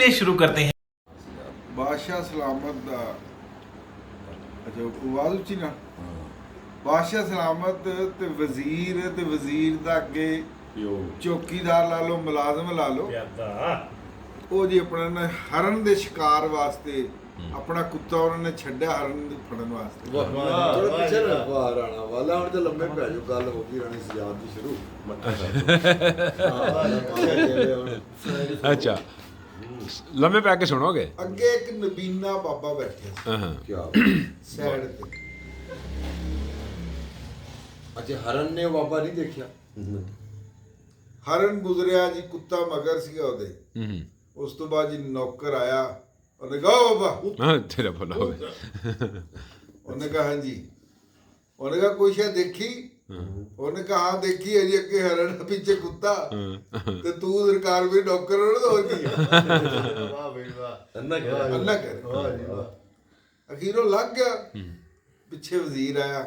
चलिए शुरू करते हैं। ਬਾਦਸ਼ਾਹ ਸਲਾਮਤ ਦਾ ਅੱਛਾ ਆਵਾਜ਼ ਉੱਚੀ ਨਾ ਬਾਦਸ਼ਾਹ ਸਲਾਮਤ ਤੇ ਵਜ਼ੀਰ ਦਾ ਅੱਗੇ ਚੌਕੀਦਾਰ ਲਾ ਲਓ ਮੁਲਾਜ਼ਮ ਲਾ ਲਓ ਉਹ ਜੀ ਆਪਣਾ ਨਾ ਹਰਨ ਦੇ ਸ਼ਿਕਾਰ ਵਾਸਤੇ ਆਪਣਾ ਕੁੱਤਾ ਉਹਨਾਂ ਨੇ ਛੱਡਿਆ ਹਰਨ ਨੂੰ ਫੜਨ ਵਾਸਤੇ ਥੋੜਾ ਪਿੱਛੇ ਰੱਖਵਾ ਰਾਣਾ ਵਾਲਾ ਹੁਣ ਤੇ ਲੰਮੇ ਪੈ ਜਾਓ ਗੱਲ ਹੋ ਗਈ ਰਾਣੀ ਸਜਾਦ ਦੀ ਸ਼ੁਰੂ ਅੱਛਾ ਲੰਮੇ ਪੈ ਕੇ ਸੁਣੋਗੇ। ਅੱਗੇ ਇੱਕ ਨਬੀਨਾ ਬਾਬਾ ਬੈਠਿਆ ਕੀ ਸਾਈਡ ਤੇ ਅੱਛਾ ਹਰਨ ਨੇ ਉਹ ਬਾਬਾ ਨਹੀਂ ਦੇਖਿਆ ਹਰਨ ਗੁਜ਼ਰਿਆ ਜੀ ਕੁੱਤਾ ਮਗਰ ਸੀਗਾ ਉਹਦੇ ਉਸ ਤੋਂ ਬਾਅਦ ਜੀ ਨੌਕਰ ਆਇਆ ਉਹਨੇ ਕਹਾ ਬਾਬਾ ਹਾਂ ਤੇਰਾ ਭਲਾ ਹੋਵੇ। ਉਹਨੇ ਕਹਾ ਹਾਂਜੀ ਉਹਨੇ ਕਹਾ ਕੋਈ ਸ਼ਾਇਦ ਦੇਖੀ ਉਹਨੇ ਕਹਾ ਹਾਂ ਦੇਖੀ ਹੈ ਜੀ ਅੱਗੇ ਹਰਨ ਪਿੱਛੇ ਕੁੱਤਾ ਤੇ ਤੂੰ ਸਰਕਾਰ ਵੀ ਨੌਕਰ ਹੋ ਹੋਰ ਕੀ ਵਾਹ ਬਈ ਵਾਹ ਅੰਨਾ ਅੱਲਾ ਕਰੇ ਵਾਹ ਜੀ ਵਾਹ ਅਖੀਰੋਂ ਲੱਗ ਗਿਆ ਪਿੱਛੇ ਵਜ਼ੀਰ ਆਇਆ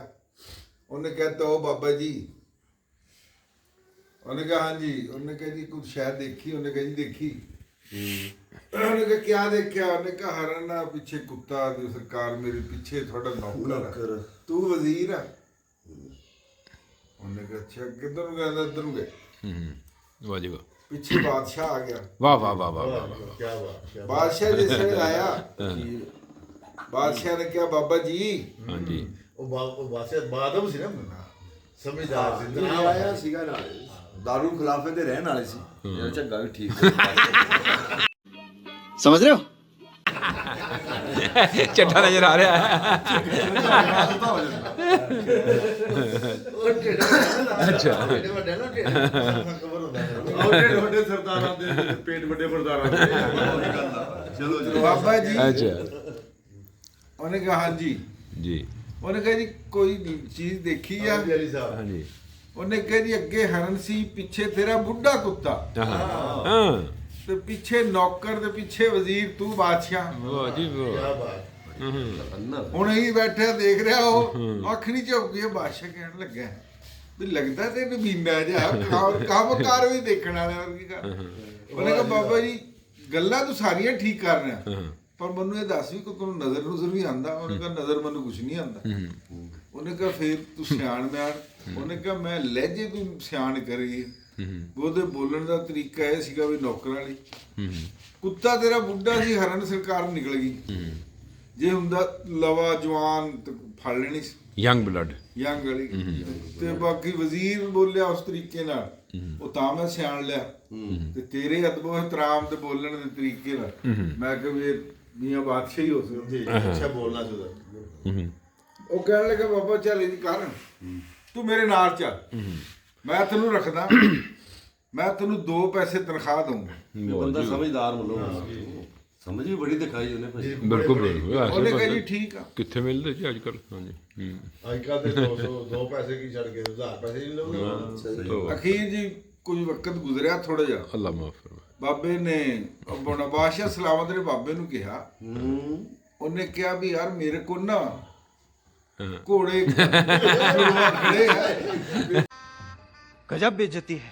ਉਹਨੇ ਕਹਿਤਾ ਉਹ ਬਾਬਾ ਜੀ ਉਹਨੇ ਕਹਾ ਹਾਂਜੀ ਉਹਨੇ ਕਹਾ ਜੀ ਕੁਝ ਸ਼ਾਇਦ ਦੇਖੀ ਉਹਨੇ ਕਹਾ ਜੀ ਦੇਖੀ ਉਹਨੇ ਕਹਾ ਕਿਆ ਦੇਖਿਆ ਉਹਨੇ ਕਹਾ ਹਰਨ ਆ ਪਿੱਛੇ ਕੁੱਤਾ ਤੇ ਸਰਕਾਰ ਮੇਰੇ ਪਿੱਛੇ ਤੁਹਾਡਾ ਨੌਕਰ ਤੂੰ ਵਜ਼ੀਰ ਆ ਉਹਨੇ ਕਹਾ ਅੱਛਾ ਕਿੱਧਰ ਨੂੰ ਗਿਆ ਇੱਧਰ ਨੂੰ ਗਏ ਵਾਹ ਜੀ ਵਾਹ ਪਿੱਛੇ ਬਾਦਸ਼ਾਹ ਆ ਗਿਆ ਵਾਹ ਵਾਹ ਵਾਹ ਵਾਹ ਵਾਹ। ਕੀ ਬਾਤ ਬਾਦਸ਼ਾਹ ਜਿਸ ਵੇਲੇ ਆਇਆ ਬਾਦਸ਼ਾਹ ਨੇ ਕਿਹਾ ਬਾਬਾ ਜੀ ਹਾਂਜੀ ਉਹ ਵਾਸੇ ਬਾਦਮ ਸੀ ਨਾ ਸਮਝਦਾਰ ਸੀ ਜਿਹੜਾ ਆਇਆ ਸੀਗਾ ਨਾਲ ਦਾਰੂ ਖਿਲਾਫੇ ਦੇ ਰਹਿਣ ਵਾਲੇ ਸੀ ਜਿਹੜਾ ਝੱਗਾ ਵੀ ਠੀਕ समझ रहे हो ਚੱਟਾ ਨਜ਼ਰ ਆ ਰਿਹਾ ਹੈ। ਅੱਛਾ ਵੱਡੇ ਨਾ ਖਬਰ ਹੁੰਦਾ ਵੱਡੇ ਸਰਦਾਰਾਂ ਦੇ ਪੇਟ ਵੱਡੇ ਸਰਦਾਰਾਂ ਦੇ ਚਲੋ ਬਾਬਾ ਜੀ ਅੱਛਾ ਉਹਨੇ ਕਿਹਾ ਹਾਂਜੀ ਜੀ ਉਹਨੇ ਕਿਹਾ ਜੀ ਕੋਈ ਚੀਜ਼ ਦੇਖੀ ਆ ਅਲੀ ਸਾਹਿਬ ਹਾਂਜੀ ਉਹਨੇ ਕਿਹਾ ਜੀ ਅੱਗੇ ਹਰਨ ਸੀ ਪਿੱਛੇ ਤੇਰਾ ਬੁੱਢਾ ਕੁੱਤਾ ਹਾਂ ਤੇ ਪਿੱਛੇ ਨੌਕਰ ਤੇ ਪਿੱਛੇ ਵਜ਼ੀਰ ਤੂੰ ਬਾਦਸ਼ਾਹ ਵਾਹ ਜੀ ਕੀ ਵਾਹ। ਬਾਤ ਹੁਣ ਹੀ ਬੈਠਿਆ ਦੇਖ ਰਿਹਾ ਉਹ ਅੱਖ ਨਹੀਂ ਝੁਕਦੀ ਹੈ ਬਾਦਸ਼ਾਹ ਕਹਿਣ ਲੱਗਾ ਵੀ ਲੱਗਦਾ ਤੇ ਨਬੀਨਾ ਜਿਹਾ ਕੰਮਕਾਰ ਵੀ ਦੇਖਣ ਵਾਲਾ ਹੋਰ ਕੀ ਕਰ ਉਹਨੇ ਕਿਹਾ ਬਾਬਾ ਜੀ ਗੱਲਾਂ ਤੂੰ ਸਾਰੀਆਂ ਠੀਕ ਕਰ ਰਿਹਾ ਪਰ ਮੈਨੂੰ ਇਹ ਦੱਸ ਵੀ ਕੋਈ ਤੈਨੂੰ ਨਜ਼ਰ ਵੀ ਆਂਦਾ ਉਹਨੇ ਕਿਹਾ ਨਜ਼ਰ ਮੈਨੂੰ ਕੁਝ ਨਹੀਂ ਆਂਦਾ ਉਹਨੇ ਕਿਹਾ ਫੇਰ ਤੂੰ ਸਿਆਣ ਮਿਆਣ ਉਹਨੇ ਕਿਹਾ ਮੈਂ ਲਹਿਜੇ ਤੂੰ ਸਿਆਣ ਕਰੀ ਉਹਦੇ ਬੋਲਣ ਦਾ ਤਰੀਕਾ ਇਹ ਸੀਗਾ ਵੀ ਨੌਕਰ ਵਾਲੀ ਕੁੱਤਾ ਤੇਰਾ ਬੁੱਢਾ ਸੀ ਹਰਨ ਸਰਕਾਰ ਨਿਕਲ ਗਈ ਜੇ ਹੁੰਦਾ ਲਵਾ ਜਵਾਨ ਤੇ ਫੜ ਲੈਣੀ ਸੀ ਯੰਗ ਬਲੱਡ ਯੰਗ ਵਾਲੀ ਤੇ ਬਾਕੀ ਵਜ਼ੀਰ ਬੋਲਿਆ ਉਸ ਤਰੀਕੇ ਨਾਲ ਉਹ ਤਾਂ ਮੈਂ ਸਿਆਣ ਲਿਆ ਤੇ ਤੇਰੇ ਅਦਬੋ ਇhtਰਾਮ ਤੇ ਬੋਲਣ ਦੇ ਤਰੀਕੇ ਨਾਲ ਮੈਂ ਕਿਹਾ ਵੀ ਇਹ ਮੀਆਂ ਬਾਦਸ਼ਾਹ ਹੀ ਹੋ ਸਕਦੇ ਜੀ ਅੱਛਾ ਬੋਲਣਾ ਚਾਹੀਦਾ ਉਹ ਕਹਿਣ ਲੱਗਾ ਬਾਬਾ ਚੱਲ ਇਹ ਕਰ ਤੂੰ ਮੇਰੇ ਨਾਲ ਚੱਲ ਮੈਂ ਤੈਨੂੰ ਰੱਖਦਾ ਮੈਂ ਤੈਨੂੰ 2 ਪੈਸੇ ਤਨਖਾਹ ਦਊਂਗਾ ਬੰਦਾ ਸਮਝਦਾਰ ਮਨੋ ਸਮਝ ਵੀ ਬੜੀ ਦਿਖਾਈ ਉਹਨੇ ਭਾਜੀ ਬਿਲਕੁਲ ਬਿਲਕੁਲ ਉਹਨੇ ਕਿਹਾ ਜੀ ਐਸੇ ਠੀਕ ਆ ਕਿੱਥੇ ਮਿਲਦੇ ਜੀ ਅੱਜ ਕੱਲ ਹਾਂਜੀ ਅੱਜ ਕੱਲ ਦੇ 2 ਪੈਸੇ ਕੀ ਛੱਡ ਕੇ 1000 ਪੈਸੇ ਨਹੀਂ ਲਾਉਂਦੇ ਅਖੀਰ ਜੀ ਕੁਝ ਵਕਤ ਗੁਜ਼ਰਿਆ ਥੋੜਾ ਜਿਹਾ ਅੱਲਾ ਮਾਫ ਫਰਮਾਏ। ਬਾਬੇ ਨੇ ਆਪਣਾ ਬਾਦਸ਼ਾਹ ਸਲਾਮਤ ਨੇ ਬਾਬੇ ਨੂੰ ਕਿਹਾ ਉਹਨੇ ਕਿਹਾ ਵੀ ਯਾਰ ਮੇਰੇ ਕੋਲ ਨਾ ਘੋੜੇ ਖੜੇ ਆ गजब बेइज्जती है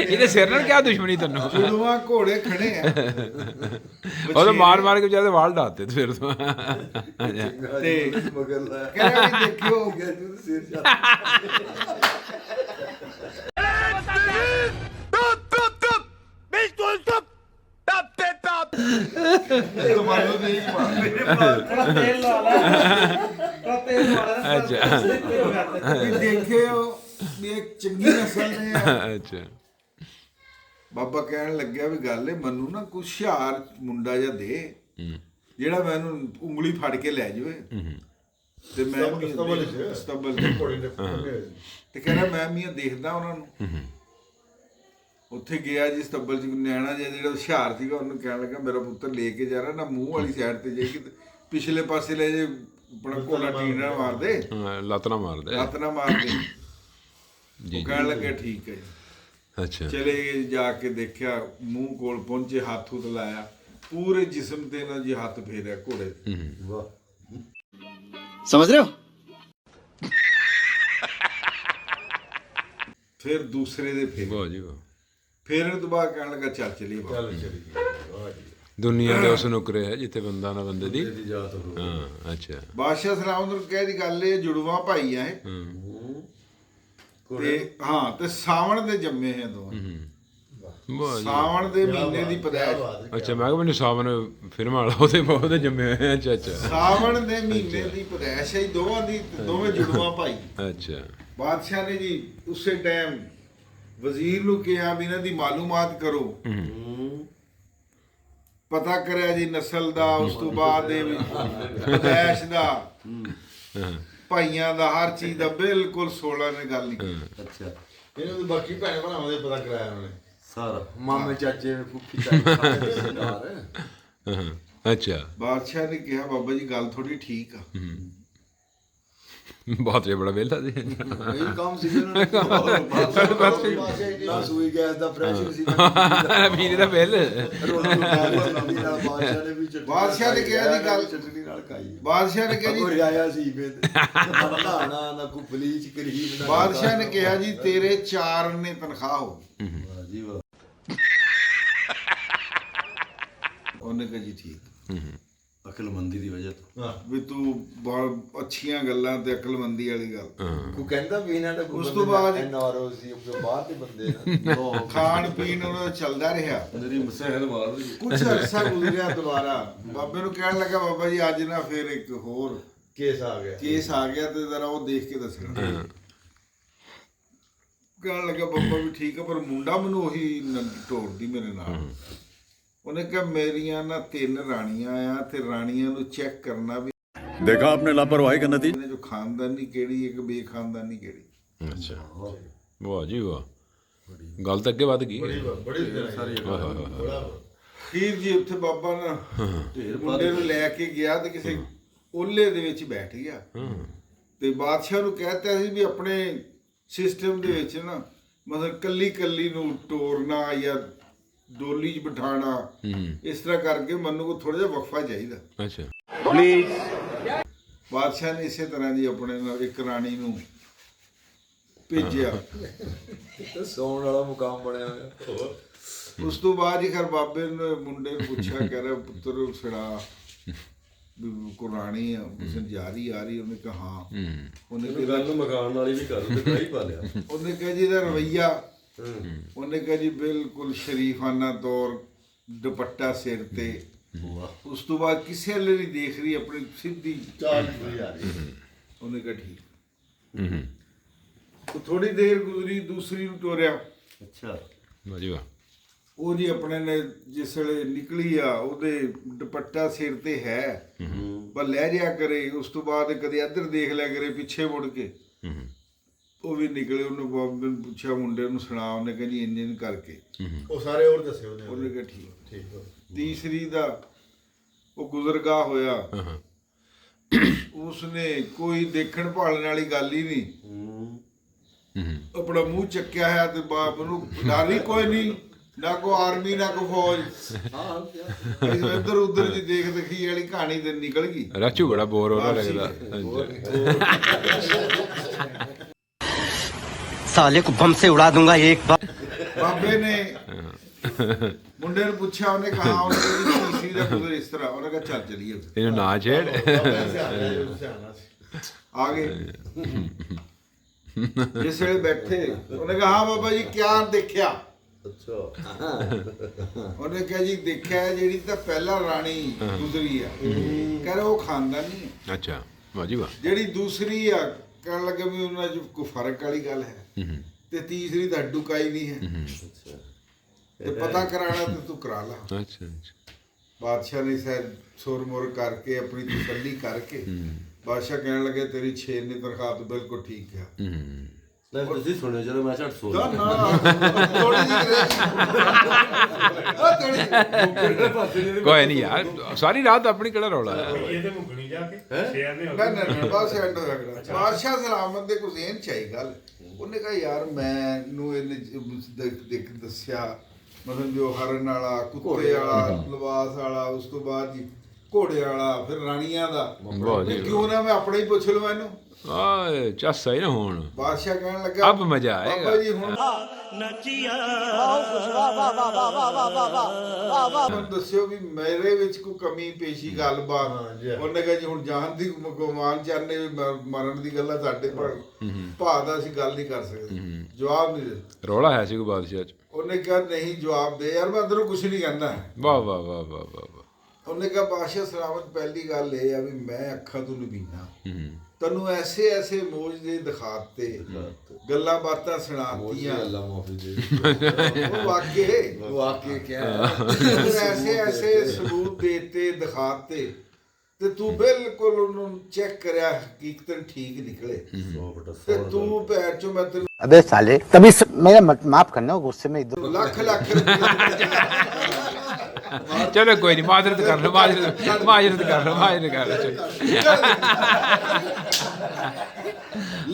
ਇਹਦੇ ਸਿਰ ਨਾਲ ਕਿਆ ਦੁਸ਼ਮਣੀ ਤੈਨੂੰ ਜੁੜਵਾ ਘੋੜੇ ਖੜੇ ਆ ਉਹ ਤਾਂ ਮਾਰ ਮਾਰ ਕੇ ਵਿਚਾਰੇ ਵਾਲ ਡਾਤੇ ਤੇ ਫਿਰ ਤੋਂ ਤੇ ਮਗਰ ਲੈ ਕਹਿੰਦਾ ਵੀ ਦੇਖਿਓ ਸਿਰ ਅੱਛਾ ਵੀ ਦੇਖਿਓ ਵੀ ਇਹ ਚੰਗੀ ਨਸਲ ਦੇ ਆ ਅੱਛਾ ਬਾਬਾ ਕਹਿਣ ਲੱਗਿਆ ਵੀ ਗੱਲ ਇਹ ਮੈਨੂੰ ਨਾ ਕੁਛ ਹੁਸ਼ਿਆਰ ਮੁੰਡਾ ਜਿਹਾ ਦੇ ਜਿਹੜਾ ਮੈਨੂੰ ਉਂਗਲੀ ਫੜ ਕੇ ਲੈ ਜਾਵੇ ਤੇ ਮੈਂ ਸਤਬਲ ਤੇ ਕਹਿੰਦਾ ਮੈਂ ਮੀਆਂ ਦੇਖਦਾ ਉਹਨਾਂ ਨੂੰ ਉੱਥੇ ਗਿਆ ਜੀ ਸਤਬਲ ਚ ਨਿਆਣਾ ਜਿਹਾ ਜਿਹੜਾ ਹੁਸ਼ਿਆਰ ਸੀਗਾ ਉਹਨੂੰ ਕਹਿਣ ਲੱਗਾ ਮੇਰਾ ਪੁੱਤਰ ਲੈ ਕੇ ਜਾ ਰਿਹਾ ਨਾ ਮੂੰਹ ਵਾਲੀ ਸਾਈਡ ਤੇ ਜਾਈਏ ਪਿਛਲੇ ਪਾਸੇ ਲੈ ਜੇ ਆਪਣਾ ਕੋਲਾ ਟੀਨਾ ਮਾਰਦੇ ਲੱਤ ਨਾ ਮਾਰਦੇ ਲੱਤ ਨਾ ਮਾਰਦੇ ਉਹ ਕਹਿਣ ਲੱਗੇ ਠੀਕ ਹੈ ਜੀ ਅੱਛਾ ਚਲੇ ਗਏ ਜਾ ਕੇ ਦੇਖਿਆ ਮੂੰਹ ਕੋਲ ਪਹੁੰਚੇ ਹੱਥ ਹੁੱਥ ਲਾਇਆ ਪੂਰੇ ਜਿਸਮ ਤੇ ਨਾ ਜੀ ਹੱਥ ਫੇਰਿਆ ਘੋੜੇ ਵਾਹ समझ रहे हो ਫਿਰ ਦੂਸਰੇ ਦੇ ਫੇਰੇ ਵਾਹ ਜੀ ਵਾਹ ਫਿਰ ਇਹ ਤੋਂ ਬਾਅਦ ਕਹਿਣ ਲੱਗਾ ਚੱਲ ਚਲੀਏ ਬਾਬਾ। ਚੱਲ ਚਲੀ ਵਾਹ ਜੀ ਦੁਨੀਆ ਦੇ ਉਸ ਨੁਕਰੇ ਹੈ ਜਿੱਥੇ ਬੰਦਾ ਨਾ ਬੰਦੇ ਦੀ ਇਹਦੀ ਜਾਤ ਹੋ ਹਾਂ ਅੱਛਾ ਬਾਦਸ਼ਾਹ ਸਲਾਮ ਨੂੰ ਕਹਿ ਦੀ ਗੱਲ ਇਹ ਜੁੜਵਾ ਭਾਈ ਆ ਇਹ ਤੇ ਹਾਂ ਤੇ ਸਾਵਣ ਦੇ ਜੰਮੇ ਹੈ ਦੋਵੇਂ ਵਾਹ ਜੀ ਸਾਵਣ ਦੇ ਮਹੀਨੇ ਦੀ ਪਦਾਇਸ਼ ਅੱਛਾ ਮੈਂ ਕਿਹਾ ਮੈਨੂੰ ਸਾਵਨ ਫਿਲਮਾਂ ਵਾਲਾ ਉਹਦੇ ਜੰਮੇ ਹੋਏ ਆ। ਅੱਛਾ ਅੱਛਾ ਸਾਵਣ ਦੇ ਮਹੀਨੇ ਦੀ ਪਦਾਇਸ਼ ਹੈ ਦੋਵਾਂ ਦੀ ਦੋਵੇਂ ਜੁੜਵਾ ਭਾਈ। ਅੱਛਾ ਬਾਦਸ਼ਾਹ ਨੇ ਜੀ ਉਸੇ ਟਾਈਮ ਵਜ਼ੀਰ ਨੂੰ ਕਿਹਾ ਵੀ ਇਹਨਾਂ ਦੀ ਮਾਲੂਮਾਤ ਕਰੋ, ਪਤਾ ਕਰਿਆ ਜੀ ਨਸਲ ਦਾ, ਉਸ ਤੋਂ ਬਾਅਦ ਇਹ ਪਦਾਇਸ਼ ਦਾ, ਭਾਈਆਂ ਦਾ, ਹਰ ਚੀਜ਼ ਦਾ ਬਿਲਕੁਲ 16 ਨੇ ਗੱਲ ਨਹੀਂ ਕੀਤੀ। ਅੱਛਾ ਇਹਨਾਂ ਨੂੰ ਬਾਕੀ ਭੈਣ ਭਰਾਵਾਂ ਦੇ ਪਤਾ ਕਰਾਇਆ ਉਹਨਾਂ ਨੇ ਸਾਰਾ ਮਾਮੇ ਚਾਚੇ ਫੁੱਫੀ ਚਾਚੇ ਸਰਦਾਰ ਅੱਛਾ ਬਾਦਸ਼ਾਹ ਨੇ ਕਿਹਾ ਬਾਬਾ ਜੀ ਗੱਲ ਥੋੜੀ ਠੀਕ ਆ। ਬਹੁਤ ਹੀ ਬੜਾ ਵਿਹਲਾ ਸੀ ਇਹ ਕੰਮ ਸੀ ਨਾ ਸੂਈ ਗੈਸ ਦਾ ਪ੍ਰੈਸ਼ਰ ਸੀ ਵੀਰ ਦਾ ਬਿੱਲ ਬਾਦਸ਼ਾਹ ਨੇ ਕਿਹਾ ਜੀ ਗੱਲ ਚਟਨੀ ਨਾਲ ਖਾਈ ਬਾਦਸ਼ਾਹ ਨੇ ਕਿਹਾ ਜੀ ਰਿਆਇਆ ਸੀ ਨਾ ਨਾ ਕੋ ਪਲੀਚ ਕਰੀਮ ਬਾਦਸ਼ਾਹ ਨੇ ਕਿਹਾ ਜੀ ਤੇਰੇ 4 ਨੇ ਤਨਖਾਹ ਹੋ। ਜੀ ਵਾਹ ਉਹਨੇ ਕਿਹਾ ਜੀ ਠੀਕ ਅਕਲਮੰਦੀ ਦੀ ਵਜ੍ਹਾ ਤੋਂ ਵੀ ਤੂੰ ਬਹੁਤ ਅੱਛੀਆਂ ਗੱਲਾਂ ਤੇ ਅਕਲਮੰਦੀ ਵਾਲੀ ਗੱਲ। ਕੋ ਕਹਿੰਦਾ ਵੀ ਇਹਨਾਂ ਦਾ ਉਸ ਤੋਂ ਬਾਅਦ ਐਨਆਰਓ ਸੀ ਉਹ ਬਾਹਰ ਦੇ ਬੰਦੇ ਨਾ ਖਾਣ ਪੀਣ ਉਹਨਾਂ ਦਾ ਚੱਲਦਾ ਰਿਹਾ। ਮੇਰੀ ਮਸਹਿਲ ਮਾਰ ਰਹੀ ਕੁਝ ਅਰਸਾ ਗੁਜ਼ਰਿਆ ਦੁਬਾਰਾ ਬਾਬੇ ਨੂੰ ਕਹਿਣ ਲੱਗਾ ਬਾਬਾ ਜੀ ਅੱਜ ਨਾ ਫਿਰ ਇੱਕ ਹੋਰ ਕੇਸ ਆ ਗਿਆ ਕੇਸ ਆ ਗਿਆ ਤੇ ਜ਼ਰਾ ਉਹ ਦੇਖ ਕੇ ਦੱਸਣਾ। ਕਹਿਣ ਲੱਗਾ ਬਾਬਾ ਵੀ ਠੀਕ ਆ ਪਰ ਮੁੰਡਾ ਮੈਨੂੰ ਉਹੀ ਢੋਰਦੀ ਮੇਰੇ ਨਾਲ। ਉਹਨੇ ਕਿਹਾ ਮੇਰੀਆਂ ਨਾ 3 ਰਾਣੀਆਂ ਆ ਤੇ ਰਾਣੀਆਂ ਨੂੰ ਚੈੱਕ ਕਰਨਾ ਵੀ देखा आपने लापरवाही का नतीजा। ਇਹਨੇ ਜੋ ਖਾਨਦਾਨੀ ਕਿਹੜੀ ਇੱਕ ਬੇਖਾਨਦਾਨੀ ਕਿਹੜੀ। ਅੱਛਾ ਵਾਹ ਜੀ ਵਾਹ ਗੱਲ ਤਾਂ ਅੱਗੇ ਵੱਧ ਗਈ ਬੜੀ ਸਾਰੀ ਫਿਰ ਜੀ ਉੱਥੇ ਬਾਬਾ ਨਾ ਮੁੰਡੇ ਨੂੰ ਲੈ ਕੇ ਗਿਆ ਤੇ ਕਿਸੇ ਓਲੇ ਦੇ ਵਿੱਚ ਬੈਠ ਗਿਆ ਤੇ ਬਾਦਸ਼ਾਹ ਨੂੰ ਕਹਿਤਾ ਸੀ ਵੀ ਆਪਣੇ ਸਿਸਟਮ ਦੇ ਵਿੱਚ ਨਾ ਮਤਲਬ ਕੱਲੀ ਨੂੰ ਟੋਰਨਾ ਜਾਂ ਡੋਲੀ 'ਚ ਬਿਠਾਣਾ ਇਸ ਤਰ੍ਹਾਂ ਕਰਕੇ ਮੈਨੂੰ ਕੋ ਥੋੜਾ ਜਿਹਾ ਵਕਫਾ ਚਾਹੀਦਾ। ਅੱਛਾ ਬਾਦਸ਼ਾਹ ਨੇ ਇਸੇ ਤਰ੍ਹਾਂ ਜੀ ਆਪਣੇ ਨਾਲ ਇੱਕ ਰਾਣੀ ਨੂੰ ਭੇਜਿਆ। ਸੌਣ ਵਾਲਾ ਮੁਕਾਮ ਬਣਿਆ ਹੋਇਆ। ਉਸ ਤੋਂ ਬਾਅਦ ਹੀ ਖਰ ਬਾਬੇ ਨੇ ਮੁੰਡੇ ਨੂੰ ਪੁੱਛਿਆ ਕਹਿ ਰਿਹਾ ਪੁੱਤਰ ਛੜਾ ਵੀ ਕੋ ਰਾਣੀ ਆ ਹੁਸਨ ਜਾਰੀ ਆ ਰਹੀ। ਉਹਨੇ ਕਿਹਾ ਹਾਂ। ਉਹਨੇ ਕਿਹਾ ਗੱਲ ਨੂੰ ਮਕਾਨ ਵਾਲੀ ਵੀ ਕਰ ਤੇ ਕਈ ਪਾ ਲਿਆ ਉਹਨੇ ਕਿਹਾ ਜੀ ਇਹਦਾ ਰਵਈਆ ਉਹਨੇ ਕਿਹਾ ਜੀ ਬਿਲਕੁਲ ਸ਼ਰੀਫਾਨਾ ਤੌਰ ਦੁਪੱਟਾ ਸਿਰ ਤੇ। ਉਸ ਤੋਂ ਬਾਅਦ ਕਿਸੇ ਵਾਲੇ ਨਹੀਂ ਦੇਖ ਰਹੀ ਆਪਣੀ ਸਿੱਧੀ ਚਾਲ ਪੂਰੀ ਆ ਰਹੀ ਉਹਨੇ ਕਿਹਾ ਠੀਕ। ਉਹ ਥੋੜੀ ਦੇਰ ਗੁਜ਼ਰੀ ਦੂਸਰੀ ਨੂੰ ਤੋਰਿਆ। ਅੱਛਾ ਵਾਹ ਜੀ ਵਾਹ ਉਹ ਜੀ ਆਪਣੇ ਨੇ ਜਿਸ ਵੇਲੇ ਨਿਕਲੀ ਆ ਉਹਦੇ ਦੁਪੱਟਾ ਸਿਰ ਤੇ ਹੈ ਪਰ ਲੈ ਜਿਆ ਕਰੇ। ਉਸ ਤੋਂ ਬਾਅਦ ਕਦੇ ਇੱਧਰ ਦੇਖ ਲਿਆ ਕਰੇ ਪਿੱਛੇ ਮੁੜ ਕੇ ਉਹ ਵੀ ਨਿਕਲੇ। ਉਹਨੂੰ ਬਾਬੇ ਨੂੰ ਪੁੱਛਿਆ ਮੁੰਡੇ ਨੂੰ ਸੁਣਾ। ਉਹਨੇ ਕਿਹਾ ਜੀ ਇੰਜ ਕਰਕੇ। ਉਹ ਸਾਰੇ ਹੋਰ ਦੱਸੇ ਉਹਨੇ ਕਿਹਾ ਠੀਕ। ਠੀਕ ਤੀਸਰੀ ਦਾ ਉਹ ਗੁਜ਼ਰਗਾ ਹੋਇਆ। ਉਸਨੇ ਕੋਈ ਦੇਖਣ ਭਾਲਣ ਵਾਲੀ ਗੱਲ ਹੀ ਨਹੀਂ। ਆਪਣਾ ਮੂੰਹ ਚੱਕਿਆ ਹੈ ਤੇ ਬਾਪ ਨੂੰ ਡਰ ਹੀ ਕੋਈ ਨਹੀਂ, ਨਾ ਕੋ ਆਰਮੀ ਨਾ ਕੋ ਫੌਜ। ਇੱਧਰ ਉਧਰ ਦੀ ਦੇਖ ਦੇਖੀ ਵਾਲੀ ਕਹਾਣੀ ਤੇ ਨਿਕਲ ਗਈ। ਰਾਚੂ ਬੜਾ ਬੋਰ ਹੋ ਰਿਹਾ ਲੱਗਦਾ। साले को बम से उड़ा दूंगा एक बार। ਬਾਬੇ ਨੇ ਮੁੰਡੇ ਨੂੰ ਪੁੱਛਿਆ। ਉਹਨੇ ਕਹਾ ਉਹਨੇ ਕਿਹਾ ਤੀਸਰੀ ਦਾ ਗੁਜ਼ਰ ਇਸ ਤਰ੍ਹਾਂ। ਉਹਨੇ ਕਿਹਾ ਚੱਲ ਚਲੀਏ। ਇਹਨੂੰ ਨਾ ਛੇੜ ਆ ਗਏ ਜਿਸ ਵੇਲੇ ਬੈਠੇ ਉਹਨੇ ਕਿਹਾ ਹਾਂ ਬਾਬਾ ਜੀ ਕਿਆ ਦੇਖਿਆ। ਅੱਛਾ ਉਹਨੇ ਕਿਹਾ ਜੀ ਦੇਖਿਆ ਜਿਹੜੀ ਤਾਂ ਪਹਿਲਾਂ ਰਾਣੀ ਗੁਜ਼ਰੀ ਆ ਕਹਿ ਰਿਹਾ ਉਹ ਖਾਨਦਾਨੀ ਹੈ। ਅੱਛਾ ਵਾਹ ਜੀ ਵਾਹ ਜਿਹੜੀ ਦੂਸਰੀ ਆ ਕਹਿਣ ਲੱਗੇ ਵੀ ਉਹਨਾਂ 'ਚ ਕੋਈ ਫਰਕ ਵਾਲੀ ਗੱਲ ਹੈ ਤੇ ਤੀਸਰੀ ਤਾਂ ਹੱਡੂਕਾਈ ਨਹੀਂ ਹੈ ਤੇ ਪਤਾ ਕਰਾਣਾ ਤੇ ਤੂੰ ਕਰਾ ਲਾ। ਅੱਛਾ ਅੱਛਾ ਬਾਦਸ਼ਾਹ ਨੇ ਸਰ ਸੁਰਮੁਰ ਕਰਕੇ ਆਪਣੀ ਤਸੱਲੀ ਕਰਕੇ ਬਾਦਸ਼ਾਹ ਕਹਿਣ ਲੱਗੇ ਤੇਰੀ 6 ਨੇ ਤਨਖਾਹ ਤੋਂ ਬਿਲਕੁਲ ਠੀਕ ਆ। ਲੈ ਤੁਸੀਂ ਸੁਣਿਓ ਜਦੋਂ ਮੈਂ ਝੱਟ ਸੋ ਨਾ ਥੋੜੀ ਜਿਹੀ ਕੋਈ ਨਹੀਂ ਯਾਰ ਸਾਰੀ ਰਾਤ ਆਪਣੀ ਕਿਹੜਾ ਰੌਲਾ ਹੈ। ਇਹਦੇ ਮੁਕਣੀ ਜਾ ਕੇ ਸ਼ੇਰ ਨੇ ਨਾ ਬਸ ਐਂਡ ਹੋ ਗਿਆ। ਬਾਦਸ਼ਾਹ ਸਲਾਮਤ ਦੇ ਕੁਝ ਇਹਨ ਚਾਹੀ ਗੱਲ। ਉਹਨੇ ਕਹਾ ਯਾਰ ਮੈਨੂੰ ਇਹਨੇ ਦੱਸਿਆ ਮਤਲਬ ਜੋ ਹਰਨ ਵਾਲਾ ਕੁੱਤੇ ਵਾਲਾ ਲਿਬਾਸ ਵਾਲਾ। ਉਸ ਤੋਂ ਬਾਅਦ ਜੀ ਘੋੜੇ ਵਾਲਾ ਫਿਰ ਰਾਣੀਆਂ ਦਾ ਬਹੁਤ ਜੀ। ਕਿਉਂ ਨਾ ਮੈਂ ਆਪਣਾ ਹੀ ਪੁੱਛ ਲਵਾਂ ਇਹਨੂੰ। ਆਏ ਚੱਸਾ ਹੀ ਨਾ ਹੋਣ ਬਾਦਸ਼ਾਹ ਕਹਿਣ ਲੱਗਾ ਅਬ ਮਜ਼ਾ ਆਏਗਾ। ਬਾਬਾ ਜੀ ਹੁਣ ਮੈਨੂੰ ਦੱਸਿਓ ਵੀ ਮੇਰੇ ਵਿੱਚ ਕੋਈ ਕਮੀ ਪੇਸ਼ੀ ਗੱਲਬਾਤ। ਉਹਨੇ ਕਿਹਾ ਜੀ ਹੁਣ ਜਾਨ ਦੀ ਮਾਨ ਚਾਹਨੇ ਮਰਨ ਦੀ ਗੱਲ ਆ ਸਾਡੇ ਭਾਅ ਦਾ ਅਸੀਂ ਗੱਲ ਨਹੀਂ ਕਰ ਸਕਦੇ। ਜਵਾਬ ਨਹੀਂ ਦੇ। ਰੌਲਾ ਹੈ ਸੀ ਕੋਈ ਬਾਦਸ਼ਾਹ ਚ। ਉਹਨੇ ਕਿਹਾ ਨਹੀਂ ਜਵਾਬ ਦੇ ਯਾਰ, ਮੈਂ ਅੰਦਰੋਂ ਕੁਛ ਨਹੀਂ ਕਹਿੰਦਾ। ਵਾਹ ਵਾਹ ਵਾਹ ਵਾਹ ਵਾਹ। ਉਹਨੇ ਕਿਹਾ ਬਾਦਸ਼ਾਹ ਸਲਾਮਤ, ਪਹਿਲੀ ਗੱਲ ਇਹ ਆ ਵੀ ਮੈਂ ਅੱਖਾਂ ਤੋਂ ਨਬੀਨਾ ਤੈਨੂੰ ਐਸੇ ਐਸੇ ਮੋਜ ਦੇ ਦਿਖਾਤੇ, ਗੱਲਾਂ ਬਾਤਾਂ ਸੁਣਾਤੀਆਂ। ਅੱਲਾ ਮਾਫੀ ਦੇ। ਉਹ ਵਾਕੇ ਕਿਹਾ ਐਸੇ ਐਸੇ ਸਬੂਤ ਦੇਤੇ ਦਿਖਾਤੇ ਤੇ ਤੂੰ ਬਿਲਕੁਲ ਉਹਨੂੰ ਚੈੱਕ ਕਰਿਆ, ਹਕੀਕਤਨ ਠੀਕ ਨਿਕਲੇ ਤੇ ਤੂੰ ਪੈਰ ਚੋਂ ਮੈਂ ਤੈਨੂੰ अबे साले तभी मेरा माफ करना गुस्से में इधर ਲੱਖ ਲੱਖ ਰੁਪਏ ਚਲੋ ਕੋਈ ਨਹੀਂ, ਮਾਜਰਤ ਕਰ ਲਓ, ਮਾਜਰਤ ਕਰ ਲਓ।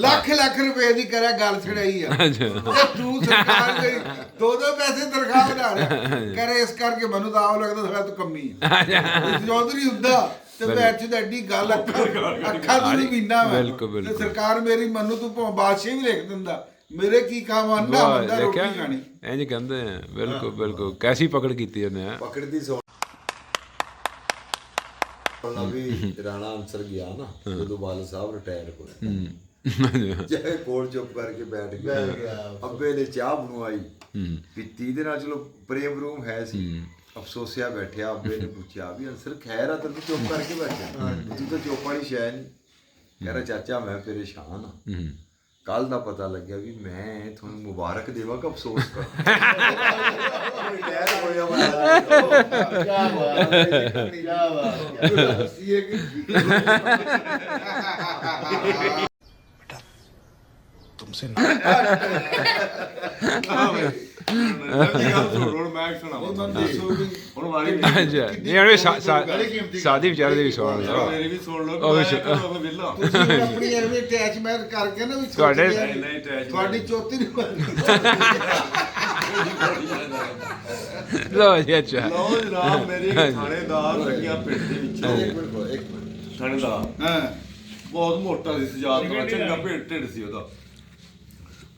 ਲੱਖ ਰੁਪਏ ਦੀ ਕਰਿਆ ਗੱਲ ਛੜਾਈ ਆ ਤੇ ਤੂੰ ਸਰਕਾਰ ਦੇ ਦੋ ਪੈਸੇ ਤਨਖਾਹ ਵਧਾ ਰਿਹਾ ਕਰੇ। ਇਸ ਕਰਕੇ ਮੈਨੂੰ ਤਾਂ ਆਉ ਲੱਗਦਾ ਸਾਡਾ ਤੂੰ ਕੰਮੀ ਆ ਚੌਧਰੀ ਹੁੰਦਾ ਤੇ ਪੈਰ ਚ ਐਡੀ ਗੱਲ ਅੱਖਾਂ ਤੋਂ ਨਹੀਂ ਮਹੀਨਾ ਤੇ ਸਰਕਾਰ ਮੇਰੀ ਮੈਨੂੰ ਤੂੰ ਬਾਦਸ਼ਾਹ ਵੀ ਲਿਖ ਦਿੰਦਾ। ਮੇਰੇ ਕੀ ਕੰਮ ਆਂਦਾ ਬੰਦਾ ਰੋਟੀ ਖਾਣੀ। ਇੰਜ ਕਹਿੰਦੇ ਆ। ਬਿਲਕੁਲ ਬਿਲਕੁਲ। ਕੈਸੀ ਪਕੜ ਕੀਤੀ ਉਹਨੇ। ਪਕੜਦੀ ਸੋ ਵੀ ਰਾਣਾ ਅੰਸਰ ਗਿਆ ਨਾ ਜਦੋਂ ਬਾਲ ਸਾਹਿਬ ਰਿਟਾਇਰ ਹੋਏ, ਚਾਹੇ ਕੋਲ ਚੁੱਪ ਕਰਕੇ ਬੈਠ ਗਿਆ। ਅੱਬੇ ਨੇ ਚਾਹ ਬਣਵਾਈ ਪੀਤੀ ਦੇ ਨਾਲ। ਚਲੋ ਪ੍ਰੇਮ ਰੂਮ ਹੈ ਸੀ। ਅਫਸੋਸਿਆ ਬੈਠਿਆ। ਅੱਬੇ ਨੇ ਪੁੱਛਿਆ ਵੀ ਅੰਸਰ ਖੈਰ ਆ, ਤੈਨੂੰ ਚੁੱਪ ਕਰਕੇ ਬੈਠਿਆ, ਤੂੰ ਤਾਂ ਚੁੱਪ ਵਾਲੀ ਸ਼ੈ ਨਹੀਂ। ਕਹਿੰਦਾ ਚਾਚਾ ਮੈਂ ਪਰੇਸ਼ਾਨ ਆ, ਕੱਲ ਦਾ ਪਤਾ ਲੱਗਿਆ ਵੀ ਮੈਂ ਤੁਹਾਨੂੰ ਮੁਬਾਰਕ ਦੇਵਾਂ ਕਿ ਅਫਸੋਸ ਕਰ। ਤੁਮਸੇ ਹੁਣ ਮੈਂ ਸੁਣਾਵਾਂ ਹੁਣ ਵਾਰੀ ਅੱਛਾ ਨਹੀਂ ਉਹਨੇ ਸਾਦੀ ਵਿਚਾਰੇ ਦੇ ਵੀ ਸੁਣ ਲਓ। ਮੇਰੀ ਵੀ ਸੁਣ ਲਓ। ਉਹ ਵੀ ਵਿਹਲਾ ਤੁਸੀਂ ਆਪਣੀ ਐਵੇਂ ਅਟੈਚਮੈਂਟ ਕਰਕੇ ਨਾ ਵੀ ਤੁਹਾਡੀ ਚੌਥੀ ਨਹੀਂ ਲੋ ਜੀ। ਅੱਛਾ ਲਓ ਜਨਾਬ, ਮੇਰੇ ਥਾਣੇਦਾਰ ਲੱਗਿਆ ਪਿੰਡ ਦੇ ਵਿੱਚੋਂ। ਥਾਣੇਦਾਰ ਬਹੁਤ ਮੋਟਾ ਸੀ, ਸਜਾਦ ਦਾ ਚੰਗਾ ਢਿੱਡ ਸੀ ਉਹਦਾ।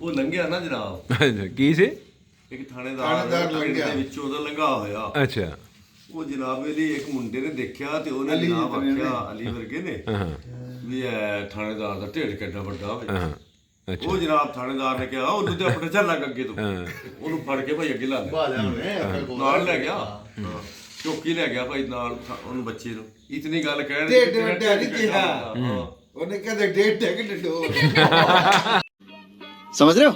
ਉਹ ਲੰਘਿਆ ਨਾ ਜਨਾਬ। ਕੀ ਸੀ? ਇੱਕ ਥਾਣੇਦਾਰ ਪਿੰਡ ਦੇ ਵਿੱਚੋਂ ਉਹਦਾ ਲੰਘਾ ਹੋਇਆ। ਅੱਛਾ। ਉਹ ਜਨਾਬ ਇਹਦੀ ਇੱਕ ਮੁੰਡੇ ਨੇ ਦੇਖਿਆ ਤੇ ਉਹਨੇ ਜਨਾਬ ਆਖਿਆ, ਅਲੀ ਵਰਗੇ ਨੇ, ਵੀ ਇਹ ਥਾਣੇਦਾਰ ਦਾ ਢਿੱਡ ਕਿੱਡਾ ਵੱਡਾ ਹੋਵੇ। ਉਹ ਜਨਾਬ ਥਾਣੇਦਾਰ ਨੇ ਕਿਹਾ ਉਹਨੂੰ ਤੇ ਆਪਣੇ ਚੱਲ ਲੱਗ ਅੱਗੇ ਤੋਂ। ਉਹਨੂੰ ਫੜ ਕੇ ਭਾਈ ਅੱਗੇ ਲਾ ਲਿਆ, ਨਾਲ ਲੈ ਗਿਆ, ਚੌਕੀ ਲੈ ਗਿਆ ਭਾਈ ਨਾਲ ਉਹਨੂੰ ਬੱਚੇ ਨੂੰ। ਇਤਨੀ ਗੱਲ ਕਹਿਣ ਢਿੱਡ ਵੱਡਾ ਨਹੀਂ ਕਿਹਾ ਉਹਨੇ, ਕਹਿੰਦੇ ਢਿੱਡ ਟੈਕ ਡੱਡੋ। समझ रहे हो?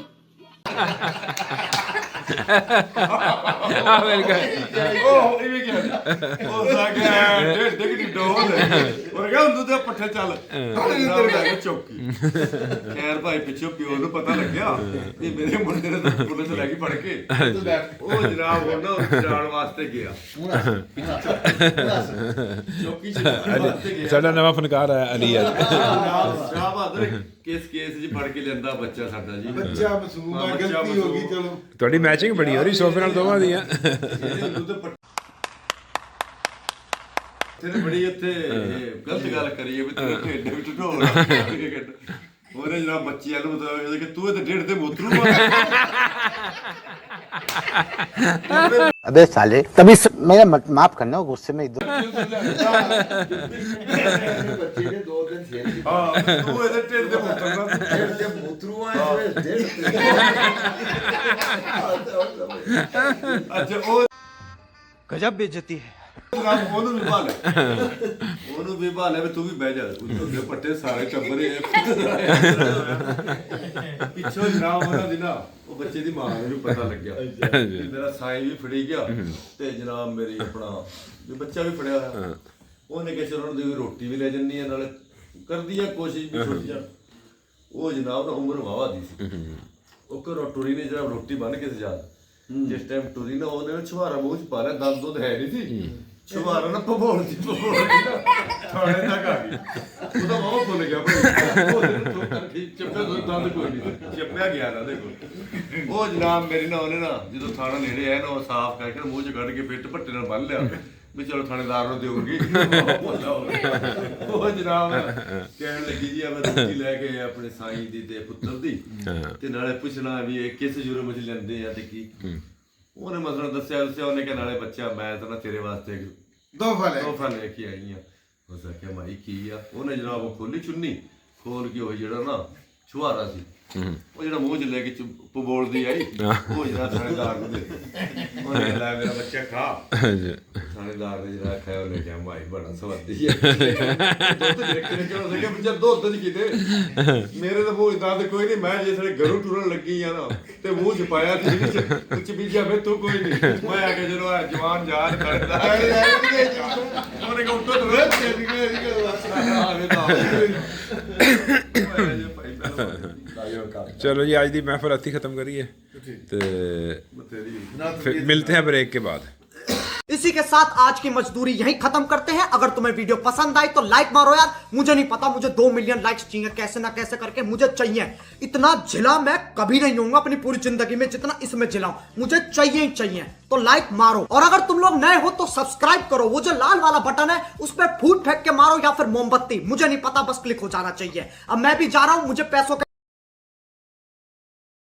ਉਹ ਇਹ ਵੀ ਗਿਆ ਉਹ ਸਾਗਾ ਡਿੱਗ ਡਿੱਡੋ ਉਹ ਗਿਆ ਉਹਨੂੰ ਤੇ ਪੱਠੇ ਚੱਲ ਚੌਕੀ। ਖੈਰ ਭਾਈ ਪਿੱਛੋਂ ਪਿਓ ਨੂੰ ਪਤਾ ਲੱਗਿਆ ਕਿ ਮੇਰੇ ਮੁੰਡੇ ਨੇ ਪੁਲਿਸ ਲੈ ਕੇ ਫੜ ਕੇ ਉਹ ਜਨਾਬ ਉਹ ਨਾ ਜਾਣ ਵਾਸਤੇ ਗਿਆ ਚੌਕੀ ਵਾਸਤੇ ਗਿਆ। ਸਾਡਾ ਨਵਾਂ ਫਨਕਾਰ ਆਇਆ ਅਲੀ ਅੱਜ। ਸ਼ਾਹ ਬਹਾਦਰ ਕੇਸ ਚ ਫੜ ਕੇ ਲੈਂਦਾ ਬੱਚਾ ਸਾਡਾ ਜੀ। ਬੱਚਾ ਮਾਸੂਮ ਆ, ਗਲਤੀ ਹੋ ਗਈ। ਚਲੋ ਤੁਹਾਡੀ ਮੈਚਿੰਗ ਬੜੀ ਹੋ ਰਹੀ ਸੋਫੇ ਨਾਲ ਦੋਵਾਂ ਦੀਆਂ। ਤੇਰੇ ਬੜੀ ਉੱਥੇ ਗਲਤ ਗੱਲ ਕਰੀਏ ਵੀ ਤੂੰ ਢਿੱਡ ਵਿੱਚ ਢੋਲ ਉਹਨੇ ਜਨਾਬ ਬੱਚਿਆਂ ਨੂੰ ਬਤਾਇਆ ਕਿ ਤੂੰ ਇਹ ਤੇ ਢਿੱਡ ਤੇ ਮੋਤਰੂ अबे साले तभी मेरा माफ करना गुस्से में इधर ਬੱਚੇ ਨੇ 2 ਦਿਨ ਫੇਰ ਹਾਂ ਤੂੰ ਇਹਦੇ ਢਿੱਡ ਤੇ ਮੋਤਰੂ ਆਏ ਅੱਛਾ ਉਹ गजब बेइज्जती है। ਜਨਾਬ ਉਹਨੂੰ ਵੀ ਭਾਲੇ ਵੀ ਤੂੰ ਵੀ ਬਹਿ ਜਾ। ਉਹਦੇ ਪੱਟੇ ਸਾਰੇ ਟੱਬਰੇ ਪਿੱਛੋਂ ਜਨਾਬ ਉਹਨਾਂ ਦੀ ਨਾ ਉਹ ਬੱਚੇ ਦੀ ਮਾਂ ਨੂੰ ਪਤਾ ਲੱਗਿਆ ਕਿ ਮੇਰਾ ਸਾਈਂ ਵੀ ਫੜੀ ਗਿਆ ਤੇ ਜਨਾਬ ਮੇਰੀ ਆਪਣਾ ਵੀ ਬੱਚਾ ਵੀ ਫੜਿਆ ਹੋਇਆ। ਉਹਨੇ ਕਿਹਾ ਚਲੋ ਉਹਨੂੰ ਰੋਟੀ ਵੀ ਲੈ ਜੰਨੀ ਆ ਨਾਲੇ ਕਰਦੀ ਆ ਕੋਸ਼ਿਸ਼ ਵੀ ਛੁੱਟ ਜਾਣ। ਉਹ ਜਨਾਬ ਦਾ ਉਮਰ ਵਾਵਾ ਦੀ ਸੀ। ਉਹ ਘਰੋਂ ਟੁਰੀ ਨੇ ਜਨਾਬ ਰੋਟੀ ਬੰਨ ਕੇ ਸਜਾ ਜਿਸ ਟਾਈਮ ਟੁਰੀ ਨਾ ਉਹਨੇ ਛੁਹਾਰਾ ਮੂੰਹ ਚ ਪਾ ਲਿਆ। ਦੰਦ ਦੁੱਧ ਹੈ ਨਹੀਂ ਸੀ। ਛੁਹਾਰਾ ਨਾ ਭਬੋਲ ਦੀ ਥਾਣੇ ਤੱਕ ਆ ਗਈ। ਉਹਦਾ ਮਾਂ ਭੁੱਲ ਗਿਆ ਭਾਈ ਉਹ ਠੋਕਰ ਖੀ ਚੱਪਿਆ ਦੰਦ ਕੋਈ ਨਹੀਂ ਚੱਪਿਆ ਗਿਆ ਨਾ ਦੇਖੋ। ਉਹ ਜਨਾਬ ਮੇਰੀ ਨਾ ਉਹਨੇ ਨਾ ਜਦੋਂ ਥਾਣਾ ਨੇੜੇ ਆਇਆ ਨਾ ਉਹ ਸਾਫ਼ ਕਰਕੇ ਮੂੰਹ ਚ ਕੱਢ ਕੇ ਪਿੱਟ ਭੱਟੇ ਨਾਲ ਬੰਨ ਲਿਆ ਵੀ ਚਲੋ ਥਾਣੇਦਾਰ ਨੂੰ ਦੇਊਗੀ ਉਹ ਜਨਾਬ ਕਹਿਣ ਲੱਗੀ ਜੀ ਆ ਮੈਂ ਰੋਟੀ ਲੈ ਕੇ ਆਇਆ ਆਪਣੇ ਸਾਈਂ ਦੀ ਤੇ ਪੁੱਤਰ ਦੀ ਤੇ ਨਾਲੇ ਪੁੱਛਣਾ ਵੀ ਇਹ ਕਿਸ ਜੁਰਮ ਵਿੱਚ ਲੈਂਦੇ ਆ ਤੇ ਕੀ ਉਹਨੇ ਮਤਲਬ ਦੱਸਿਆ ਉਹਨੇ ਕਿ ਨਾਲੇ ਬੱਚਾ ਮੈਂ ਤਾਂ ਨਾ ਤੇਰੇ ਵਾਸਤੇ ਤੋਹਫਾ ਲੈ ਕੇ ਆਈ ਆ ਉਸ ਆਖਿਆ ਮਾਈ ਕੀ ਆ ਉਹਨੇ ਜਨਾਬ ਉਹ ਖੋਲੀ ਚੁੰਨੀ ਖੋਲ ਕੇ ਉਹ ਜਿਹੜਾ ਨਾ ਛੁਹਾਰਾ ਸੀ ਉਹ ਜਿਹੜਾ ਮੂੰਹ ਚ ਲੈ ਕੇ ਬੋਲਦੀ ਆਈ ਉਹ ਜਿਹੜਾ ਥਾਣੇਦਾਰ ਨੂੰ ਦੇ ਉਹਨੇ ਲੈ ਮੇਰਾ ਬੱਚਾ ਖਾ ਥਾਣੇਦਾਰ ਨੇ ਜਿਹੜਾ ਖਾਇਆ ਉਹਨੇ ਕਿਹਾ ਮਾਈ ਬੜਾ ਸਵਾਦੀ ਹੈ ਦੁੱਧ ਦੇਖਣੇ ਚੋਂ ਸਕਿਆ ਬੱਚਾ ਦੁੱਧ ਚ ਕਿਤੇ ਮੇਰੇ ਤਾਂ ਮੂੰਹ ਇਦਾਂ ਤੇ ਕੋਈ ਨਹੀਂ ਮੈਂ ਜੇ ਸਾਰੇ ਗਰੂ ਟੁਰਨ ਲੱਗੀ ਆ ਨਾ ਤੇ ਮੂੰਹ ਚ ਪਾਇਆ ਤੇ ਕੁਝ ਬੀਜਿਆ ਮੈਂ ਤੂੰ ਕੋਈ ਨਹੀਂ ਮੈਂ ਆ ਕੇ ਜਦੋਂ ਜਵਾਨ ਯਾਦ ਕਰਦਾ ਉਹਨੇ ਕਹੂੰ ਤੋਂ ਰੋਜ਼ ਆਵੇ चलो जी आज की महफिल इतनी खत्म करिए तो फिर मिलते हैं ब्रेक के बाद। इसी के साथ आज की मजदूरी यहीं खत्म करते हैं। अगर तुम्हें वीडियो पसंद आई तो लाइक मारो यार, मुझे नहीं पता, मुझे 2 मिलियन लाइक्स चाहिए, कैसे ना कैसे करके मुझे चाहिए। इतना झिला मैं कभी नहीं होऊंगा अपनी पूरी जिंदगी में जितना इसमें झिलाऊं, मुझे चाहिए ही चाहिए। तो लाइक मारो और अगर तुम लोग नए हो तो सब्सक्राइब करो, वो जो लाल वाला बटन है उस पर फूट फेंक के मारो या फिर मोमबत्ती, मुझे नहीं पता, बस क्लिक हो जाना चाहिए। अब मैं भी जा रहा हूं, मुझे पैसों